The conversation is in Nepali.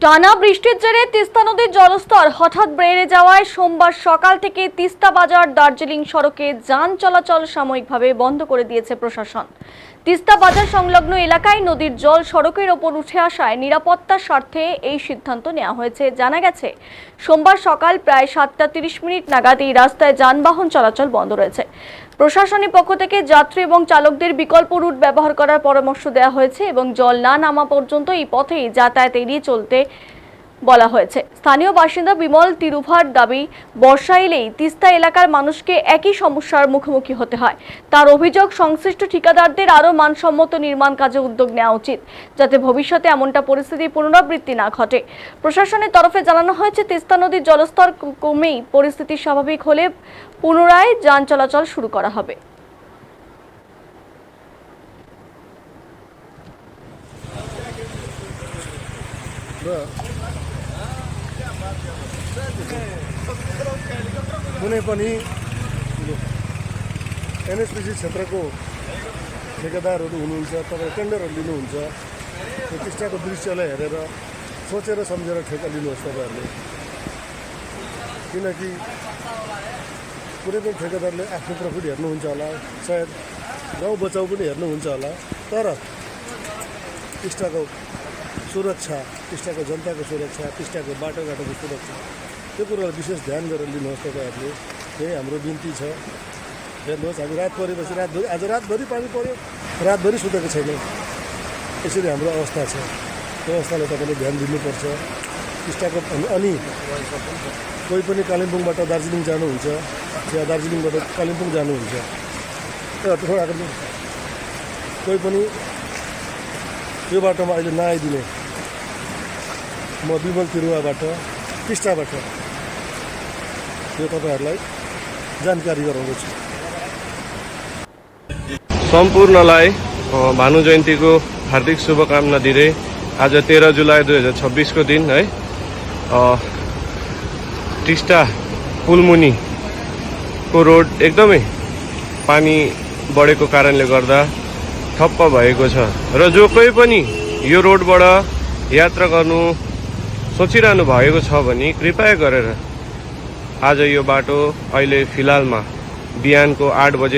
টানা বৃষ্টির জেরে তিস্তা নদীর জলস্তর হঠাৎ বেড়ে যাওয়ায় সোমবার সকাল থেকে তিস্তা বাজার দার্জিলিং সড়কে যান চলাচল সাময়িকভাবে বন্ধ করে দিয়েছে প্রশাসন। তিস্তা বাজার সংলগ্ন এলাকায় নদীর জল সড়কের ওপর উঠে আসায় নিরাপত্তার স্বার্থে এই সিদ্ধান্ত নেওয়া হয়েছে। জানা গেছে, সোমবার সকাল প্রায় 7:30 নাগাদ এই রাস্তায় যানবাহন চলাচল বন্ধ রয়েছে। প্রশাসনের পক্ষ থেকে যাত্রী এবং চালকদের বিকল্প রুট ব্যবহার করার পরামর্শ দেওয়া হয়েছে এবং জল না নামা পর্যন্ত এই পথেই যাতায়াত এড়িয়ে চলতে বলা হয়েছে। স্থানীয় বাসিন্দা বিমল তিরুভার দাবি, বর্ষা এলেই তিস্তা এলাকার মানুষকে একই সমস্যার মুখোমুখি হতে হয়। তার অভিযোগ, সংশ্লিষ্ট ঠিকাদারদের আরও মানসম্মত নির্মাণ কাজে উদ্যোগ নেওয়া উচিত, যাতে ভবিষ্যতে এমনটা পরিস্থিতির পুনরাবৃত্তি না ঘটে। প্রশাসনের তরফে জানানো হয়েছে, তিস্তা নদীর জলস্তর কমেই পরিস্থিতি স্বাভাবিক হলে পুনরায় যান চলাচল শুরু করা হবে। कुनै पनि एनएचपिसी क्षेत्रको ठेकेदारहरू हुनुहुन्छ, तपाईँ टेन्डरहरू लिनुहुन्छ, त्यो टिस्टाको दृश्यलाई हेरेर सोचेर सम्झेर ठेका लिनुहोस् तपाईँहरूले। किनकि कुनै पनि ठेकेदारले आफ्नो प्रफिट हेर्नुहुन्छ होला, सायद गाउँ बचाउ पनि हेर्नुहुन्छ होला, तर टिस्टाको सुरक्षा, टिस्टाको जनताको सुरक्षा, टिस्टाको बाटोघाटोको सुरक्षा, त्यो कुरोलाई विशेष ध्यान गरेर लिनुहोस् तपाईँहरूले। यही हाम्रो बिन्ती छ। हेर्नुहोस्, हामी रात परेपछि आज रातभरि पानी पऱ्यो, रातभरि सुतेको छैन। यसरी हाम्रो अवस्था छ। त्यो अवस्थालाई तपाईँले ध्यान दिनुपर्छ। टिस्टाको अनि कोही पनि कालिम्पोङबाट दार्जिलिङ जानुहुन्छ या दार्जिलिङबाट कालिम्पोङ जानुहुन्छ, कोही पनि यो बाटोमा अहिले नआइदिने म विमल तिरुवाबाट, टिस्टाबाट यो तपाईँहरूलाई जानकारी गराउँदैछु। सम्पूर्णलाई भानु जयन्तीको हार्दिक शुभकामना दिँदै आज 13 जुलाई 2026 को दिन है टिस्टा पुलमुनिको रोड एकदमै पानी बढेको कारणले गर्दा ठप्प भएको छ र जो कोही पनि यो रोडबाट यात्रा गर्नु सोचिरहनु भएको छ भने कृपया गरेर आज यो बाटो अहिले फिलहालमा बिहानको 8 बजे